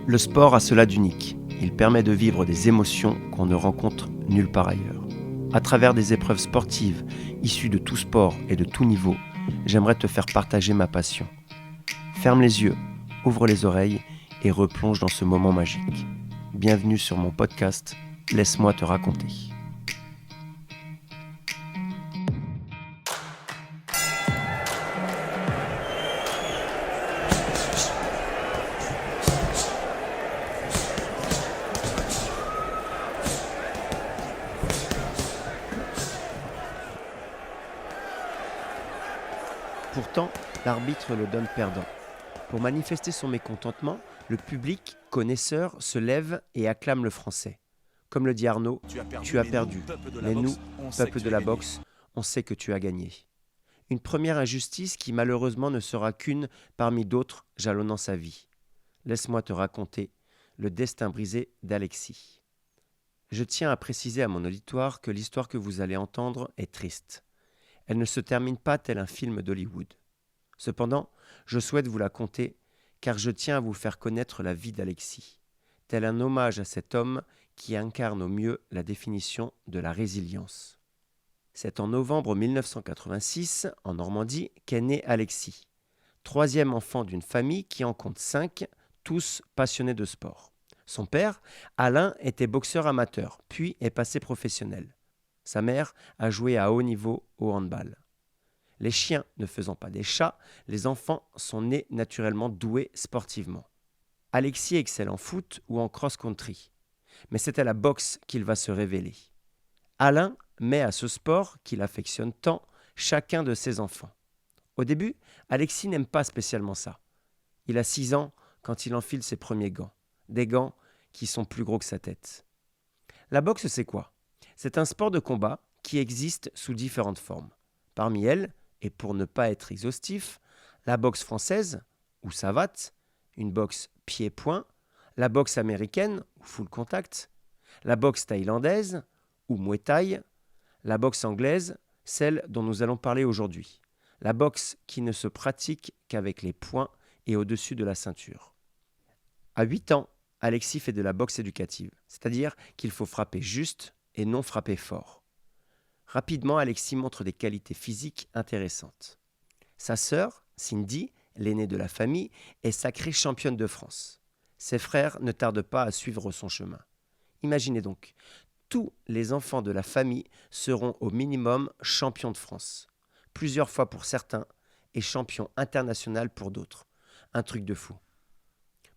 Le sport a cela d'unique. Il permet de vivre des émotions qu'on ne rencontre nulle part ailleurs. À travers des épreuves sportives issues de tout sport et de tout niveau, j'aimerais te faire partager ma passion. Ferme les yeux, ouvre les oreilles et replonge dans ce moment magique. Bienvenue sur mon podcast, Laisse-moi te raconter. Pourtant, l'arbitre le donne perdant. Pour manifester son mécontentement, le public, connaisseur, se lève et acclame le Français. Comme le dit Arnaud, tu as perdu, mais nous, peuple de la boxe, on sait que tu as gagné. Une première injustice qui malheureusement ne sera qu'une parmi d'autres jalonnant sa vie. Laisse-moi te raconter le destin brisé d'Alexis. Je tiens à préciser à mon auditoire que l'histoire que vous allez entendre est triste. Elle ne se termine pas tel un film d'Hollywood. Cependant, je souhaite vous la conter car je tiens à vous faire connaître la vie d'Alexis, tel un hommage à cet homme qui incarne au mieux la définition de la résilience. C'est en novembre 1986, en Normandie, qu'est né Alexis, troisième enfant d'une famille qui en compte 5, tous passionnés de sport. Son père, Alain, était boxeur amateur, puis est passé professionnel. Sa mère a joué à haut niveau au handball. Les chiens ne faisant pas des chats, les enfants sont nés naturellement doués sportivement. Alexis excelle en foot ou en cross-country, mais c'est à la boxe qu'il va se révéler. Alain met à ce sport, qu'il affectionne tant, chacun de ses enfants. Au début, Alexis n'aime pas spécialement ça. Il a 6 ans quand il enfile ses premiers gants, des gants qui sont plus gros que sa tête. La boxe, c'est quoi ? C'est un sport de combat qui existe sous différentes formes. Parmi elles, et pour ne pas être exhaustif, la boxe française, ou savate, une boxe pied-point, la boxe américaine, ou full contact, la boxe thaïlandaise, ou muay thai, la boxe anglaise, celle dont nous allons parler aujourd'hui, la boxe qui ne se pratique qu'avec les poings et au-dessus de la ceinture. À 8 ans, Alexis fait de la boxe éducative, c'est-à-dire qu'il faut frapper juste et non frapper fort. Rapidement, Alexis montre des qualités physiques intéressantes. Sa sœur, Cindy, l'aînée de la famille, est sacrée championne de France. Ses frères ne tardent pas à suivre son chemin. Imaginez donc, tous les enfants de la famille seront au minimum champions de France. Plusieurs fois pour certains et champions internationaux pour d'autres. Un truc de fou.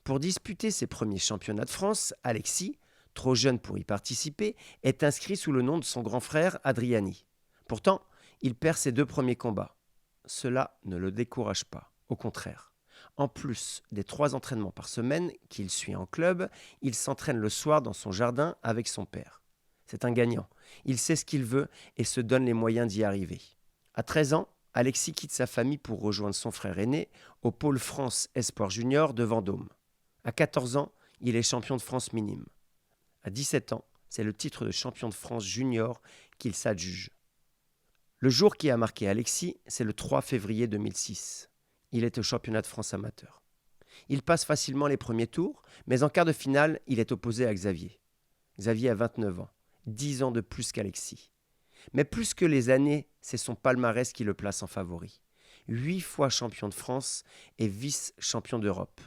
Pour disputer ses premiers championnats de France, Alexis, trop jeune pour y participer, est inscrit sous le nom de son grand frère Adriani. Pourtant, il perd ses 2 premiers combats. Cela ne le décourage pas, au contraire. En plus des 3 entraînements par semaine qu'il suit en club, il s'entraîne le soir dans son jardin avec son père. C'est un gagnant. Il sait ce qu'il veut et se donne les moyens d'y arriver. À 13 ans, Alexis quitte sa famille pour rejoindre son frère aîné au Pôle France Espoir Junior de Vendôme. À 14 ans, il est champion de France minime. À 17 ans, c'est le titre de champion de France junior qu'il s'adjuge. Le jour qui a marqué Alexis, c'est le 3 février 2006. Il est au championnat de France amateur. Il passe facilement les premiers tours, mais en quart de finale, il est opposé à Xavier. Xavier a 29 ans, 10 ans de plus qu'Alexis. Mais plus que les années, c'est son palmarès qui le place en favori. 8 fois champion de France et vice-champion d'Europe.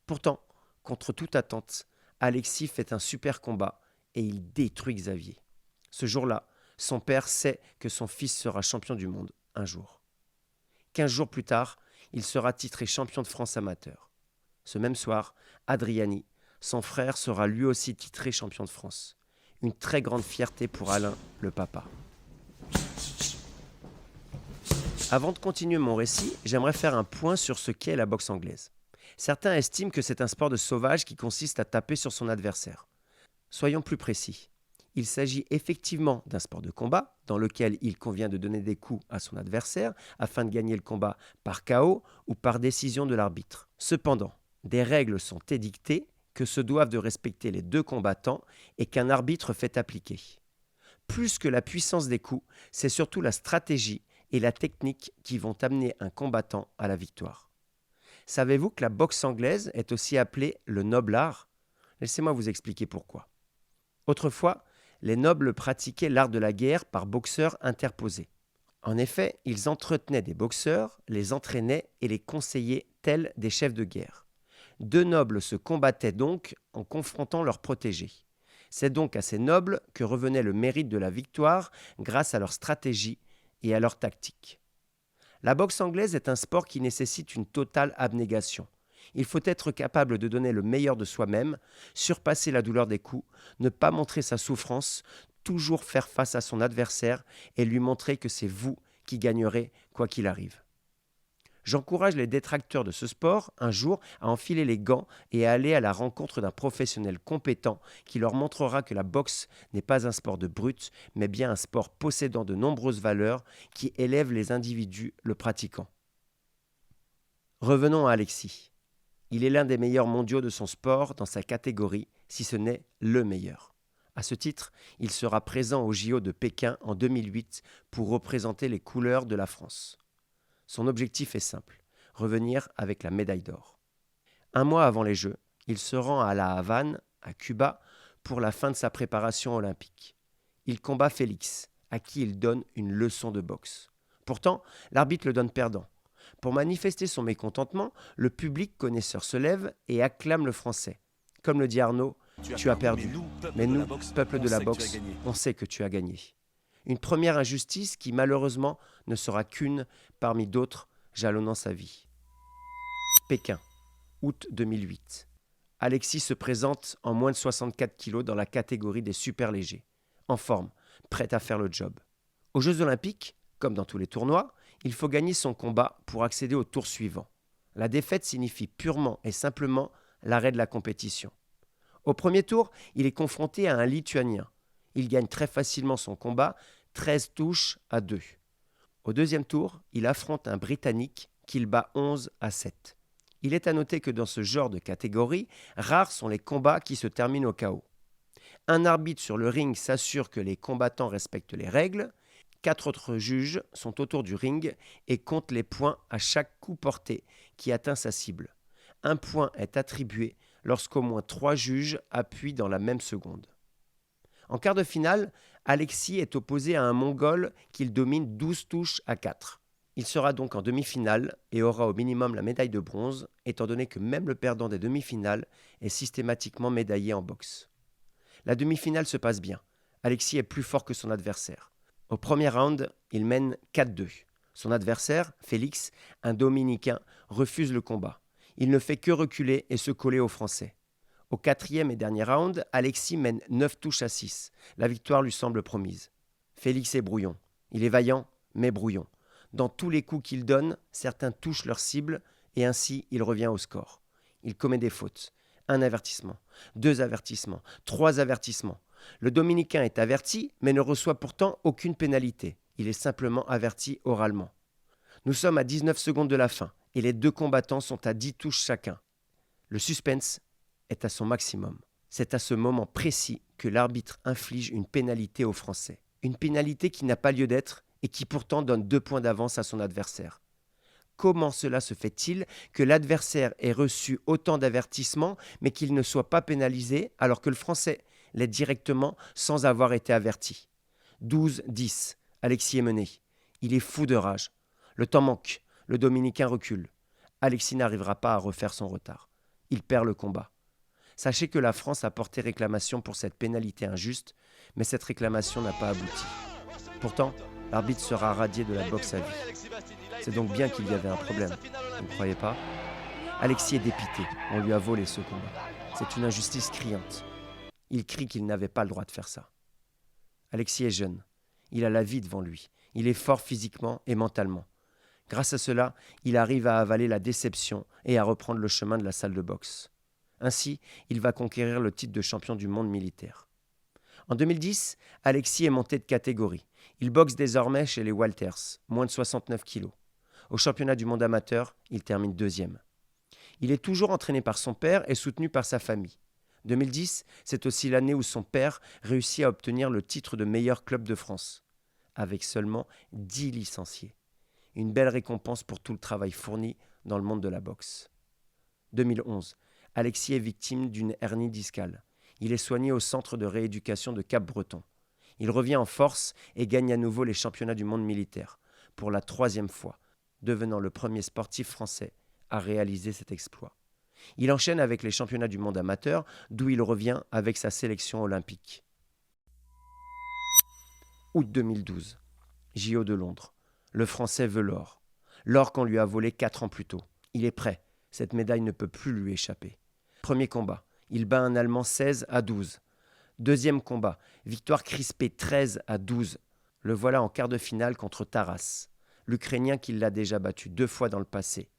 Pourtant, contre toute attente, Alexis fait un super combat et il détruit Xavier. Ce jour-là, son père sait que son fils sera champion du monde un jour. 15 jours plus tard, il sera titré champion de France amateur. Ce même soir, Adriani, son frère, sera lui aussi titré champion de France. Une très grande fierté pour Alain, le papa. Avant de continuer mon récit, j'aimerais faire un point sur ce qu'est la boxe anglaise. Certains estiment que c'est un sport de sauvage qui consiste à taper sur son adversaire. Soyons plus précis. Il s'agit effectivement d'un sport de combat dans lequel il convient de donner des coups à son adversaire afin de gagner le combat par KO ou par décision de l'arbitre. Cependant, des règles sont édictées que se doivent de respecter les 2 combattants et qu'un arbitre fait appliquer. Plus que la puissance des coups, c'est surtout la stratégie et la technique qui vont amener un combattant à la victoire. Savez-vous que la boxe anglaise est aussi appelée le noble art? Laissez-moi vous expliquer pourquoi. Autrefois, les nobles pratiquaient l'art de la guerre par boxeurs interposés. En effet, ils entretenaient des boxeurs, les entraînaient et les conseillaient tels des chefs de guerre. Deux nobles se combattaient donc en confrontant leurs protégés. C'est donc à ces nobles que revenait le mérite de la victoire grâce à leur stratégie et à leur tactique. La boxe anglaise est un sport qui nécessite une totale abnégation. Il faut être capable de donner le meilleur de soi-même, surpasser la douleur des coups, ne pas montrer sa souffrance, toujours faire face à son adversaire et lui montrer que c'est vous qui gagnerez quoi qu'il arrive. J'encourage les détracteurs de ce sport un jour à enfiler les gants et à aller à la rencontre d'un professionnel compétent qui leur montrera que la boxe n'est pas un sport de brute, mais bien un sport possédant de nombreuses valeurs qui élèvent les individus le pratiquant. Revenons à Alexis. Il est l'un des meilleurs mondiaux de son sport dans sa catégorie, si ce n'est le meilleur. À ce titre, il sera présent au JO de Pékin en 2008 pour représenter les couleurs de la France. Son objectif est simple, revenir avec la médaille d'or. Un mois avant les Jeux, il se rend à La Havane, à Cuba, pour la fin de sa préparation olympique. Il combat Félix, à qui il donne une leçon de boxe. Pourtant, l'arbitre le donne perdant. Pour manifester son mécontentement, le public connaisseur se lève et acclame le Français. Comme le dit Arnaud, tu as perdu, mais nous, peuple de la boxe, on sait que tu as gagné. Une première injustice qui malheureusement ne sera qu'une parmi d'autres jalonnant sa vie. Pékin, août 2008. Alexis se présente en moins de 64 kilos dans la catégorie des super légers, en forme, prêt à faire le job. Aux Jeux Olympiques, comme dans tous les tournois, il faut gagner son combat pour accéder au tour suivant. La défaite signifie purement et simplement l'arrêt de la compétition. Au premier tour, il est confronté à un Lituanien. Il gagne très facilement son combat, 13 touches à 2. Au deuxième tour, il affronte un Britannique qu'il bat 11-7. Il est à noter que dans ce genre de catégorie, rares sont les combats qui se terminent au chaos. Un arbitre sur le ring s'assure que les combattants respectent les règles. 4 autres juges sont autour du ring et comptent les points à chaque coup porté qui atteint sa cible. Un point est attribué lorsqu'au moins 3 juges appuient dans la même seconde. En quart de finale, Alexis est opposé à un Mongol qu'il domine 12 touches à 4. Il sera donc en demi-finale et aura au minimum la médaille de bronze, étant donné que même le perdant des demi-finales est systématiquement médaillé en boxe. La demi-finale se passe bien. Alexis est plus fort que son adversaire. Au premier round, il mène 4-2. Son adversaire, Félix, un Dominicain, refuse le combat. Il ne fait que reculer et se coller aux Français. Au quatrième et dernier round, Alexis mène 9 touches à 6. La victoire lui semble promise. Félix est brouillon. Il est vaillant, mais brouillon. Dans tous les coups qu'il donne, certains touchent leur cible et ainsi il revient au score. Il commet des fautes. 1 avertissement, 2 avertissements, 3 avertissements. Le Dominicain est averti, mais ne reçoit pourtant aucune pénalité. Il est simplement averti oralement. Nous sommes à 19 secondes de la fin et les 2 combattants sont à 10 touches chacun. Le suspense est à son maximum. C'est à ce moment précis que l'arbitre inflige une pénalité aux Français. Une pénalité qui n'a pas lieu d'être et qui pourtant donne 2 points d'avance à son adversaire. Comment cela se fait-il que l'adversaire ait reçu autant d'avertissements mais qu'il ne soit pas pénalisé alors que le Français l'est directement sans avoir été averti? 12-10, Alexis est mené. Il est fou de rage. Le temps manque, le Dominicain recule. Alexis n'arrivera pas à refaire son retard. Il perd le combat. Sachez que la France a porté réclamation pour cette pénalité injuste, mais cette réclamation n'a pas abouti. Pourtant, l'arbitre sera radié de la boxe à vie. C'est donc bien qu'il y avait un problème, vous ne croyez pas? Alexis est dépité, on lui a volé ce combat. C'est une injustice criante. Il crie qu'il n'avait pas le droit de faire ça. Alexis est jeune, il a la vie devant lui, il est fort physiquement et mentalement. Grâce à cela, il arrive à avaler la déception et à reprendre le chemin de la salle de boxe. Ainsi, il va conquérir le titre de champion du monde militaire. En 2010, Alexis est monté de catégorie. Il boxe désormais chez les Walters, moins de 69 kilos. Au championnat du monde amateur, il termine 2e. Il est toujours entraîné par son père et soutenu par sa famille. 2010, c'est aussi l'année où son père réussit à obtenir le titre de meilleur club de France, avec seulement 10 licenciés. Une belle récompense pour tout le travail fourni dans le monde de la boxe. 2011. Alexis est victime d'une hernie discale. Il est soigné au centre de rééducation de Cap-Breton. Il revient en force et gagne à nouveau les championnats du monde militaire, pour la 3e fois, devenant le premier sportif français à réaliser cet exploit. Il enchaîne avec les championnats du monde amateur, d'où il revient avec sa sélection olympique. Août 2012. JO de Londres. Le Français veut l'or. L'or qu'on lui a volé 4 ans plus tôt. Il est prêt. Cette médaille ne peut plus lui échapper. Premier combat. Il bat un Allemand 16-12. Deuxième combat. Victoire crispée 13-12. Le voilà en quart de finale contre Taras, l'Ukrainien qui l'a déjà battu 2 fois dans le passé.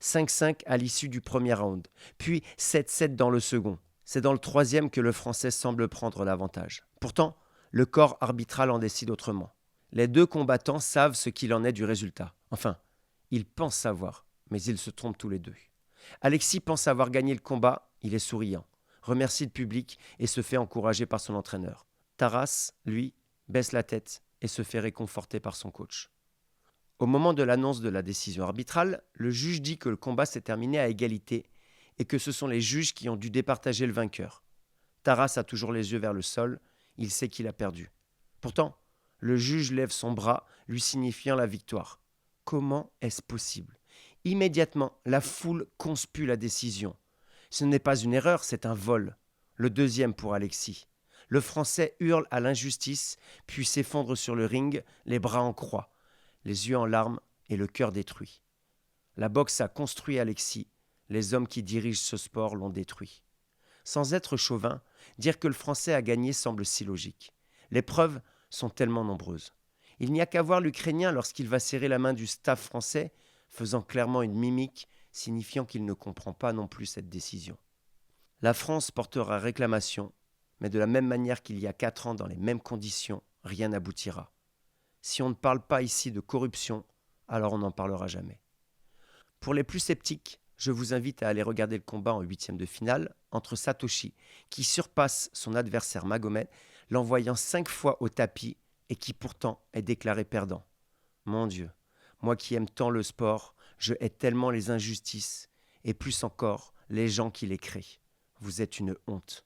5-5 à l'issue du premier round, puis 7-7 dans le second. C'est dans le troisième que le Français semble prendre l'avantage. Pourtant, le corps arbitral en décide autrement. Les 2 combattants savent ce qu'il en est du résultat. Enfin, ils pensent savoir, mais ils se trompent tous les 2. Alexis pense avoir gagné le combat, il est souriant, remercie le public et se fait encourager par son entraîneur. Taras, lui, baisse la tête et se fait réconforter par son coach. Au moment de l'annonce de la décision arbitrale, le juge dit que le combat s'est terminé à égalité et que ce sont les juges qui ont dû départager le vainqueur. Taras a toujours les yeux vers le sol, il sait qu'il a perdu. Pourtant, le juge lève son bras, lui signifiant la victoire. Comment est-ce possible ? Immédiatement, la foule conspue la décision. Ce n'est pas une erreur, c'est un vol. Le deuxième pour Alexis. Le Français hurle à l'injustice, puis s'effondre sur le ring, les bras en croix, les yeux en larmes et le cœur détruit. La boxe a construit Alexis, les hommes qui dirigent ce sport l'ont détruit. Sans être chauvin, dire que le Français a gagné semble si logique. Les preuves sont tellement nombreuses. Il n'y a qu'à voir l'Ukrainien lorsqu'il va serrer la main du staff français, faisant clairement une mimique, signifiant qu'il ne comprend pas non plus cette décision. La France portera réclamation, mais de la même manière qu'il y a 4 ans dans les mêmes conditions, rien n'aboutira. Si on ne parle pas ici de corruption, alors on n'en parlera jamais. Pour les plus sceptiques, je vous invite à aller regarder le combat en 8e de finale entre Satoshi, qui surpasse son adversaire Magomed, l'envoyant 5 fois au tapis et qui pourtant est déclaré perdant. Mon Dieu, moi qui aime tant le sport, je hais tellement les injustices et plus encore les gens qui les créent. Vous êtes une honte.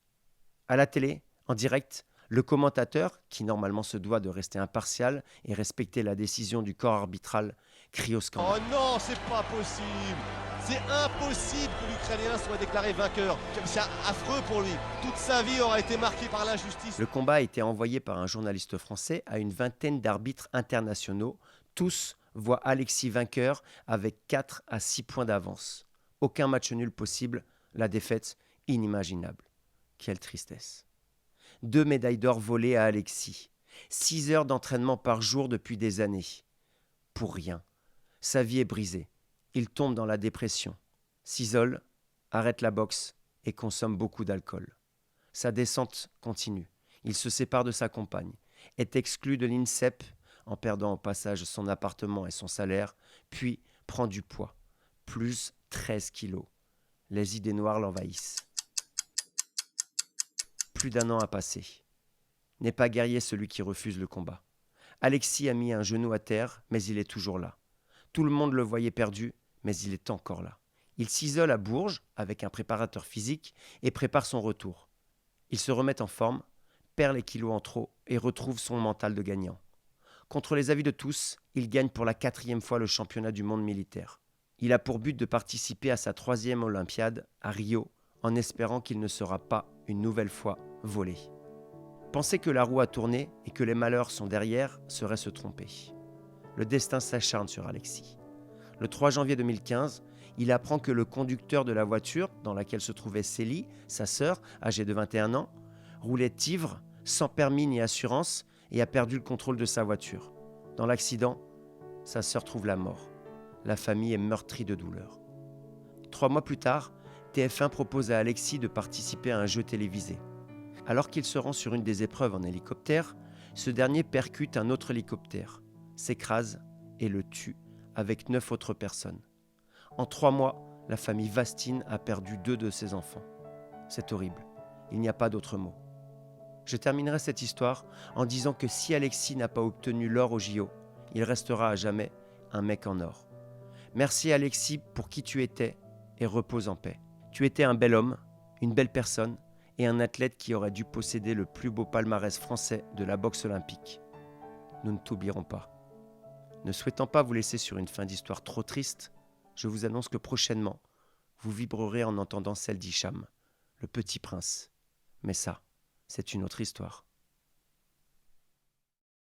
À la télé, en direct, le commentateur, qui normalement se doit de rester impartial et respecter la décision du corps arbitral, crie au scandale. Oh non, c'est pas possible! C'est impossible que l'Ukrainien soit déclaré vainqueur. C'est affreux pour lui. Toute sa vie aura été marquée par l'injustice. Le combat a été envoyé par un journaliste français à une vingtaine d'arbitres internationaux. Tous voient Alexis vainqueur avec 4 à 6 points d'avance. Aucun match nul possible, la défaite inimaginable. Quelle tristesse. 2 médailles d'or volées à Alexis. 6 heures d'entraînement par jour depuis des années. Pour rien. Sa vie est brisée. Il tombe dans la dépression. S'isole, arrête la boxe et consomme beaucoup d'alcool. Sa descente continue. Il se sépare de sa compagne. Est exclu de l'INSEP en perdant au passage son appartement et son salaire, puis prend du poids. Plus 13 kilos. Les idées noires l'envahissent. Plus d'1 an a passé. N'est pas guerrier celui qui refuse le combat. Alexis a mis un genou à terre, mais il est toujours là. Tout le monde le voyait perdu, mais il est encore là. Il s'isole à Bourges avec un préparateur physique et prépare son retour. Il se remet en forme, perd les kilos en trop et retrouve son mental de gagnant. Contre les avis de tous, il gagne pour la 4e fois le championnat du monde militaire. Il a pour but de participer à sa 3e Olympiade à Rio, en espérant qu'il ne sera pas une nouvelle fois volé. Penser que la roue a tourné et que les malheurs sont derrière serait se tromper. Le destin s'acharne sur Alexis. Le 3 janvier 2015, il apprend que le conducteur de la voiture dans laquelle se trouvait Célie, sa sœur, âgée de 21 ans, roulait ivre, sans permis ni assurance, et a perdu le contrôle de sa voiture. Dans l'accident, sa sœur trouve la mort. La famille est meurtrie de douleur. 3 mois plus tard, TF1 propose à Alexis de participer à un jeu télévisé. Alors qu'il se rend sur une des épreuves en hélicoptère, ce dernier percute un autre hélicoptère, s'écrase et le tue avec 9 autres personnes. En 3 mois, la famille Vastine a perdu 2 de ses enfants. C'est horrible, il n'y a pas d'autre mot. Je terminerai cette histoire en disant que si Alexis n'a pas obtenu l'or au JO, il restera à jamais un mec en or. Merci Alexis pour qui tu étais et repose en paix. Tu étais un bel homme, une belle personne et un athlète qui aurait dû posséder le plus beau palmarès français de la boxe olympique. Nous ne t'oublierons pas. Ne souhaitant pas vous laisser sur une fin d'histoire trop triste, je vous annonce que prochainement, vous vibrerez en entendant celle d'Hicham, le petit prince. Mais ça, c'est une autre histoire.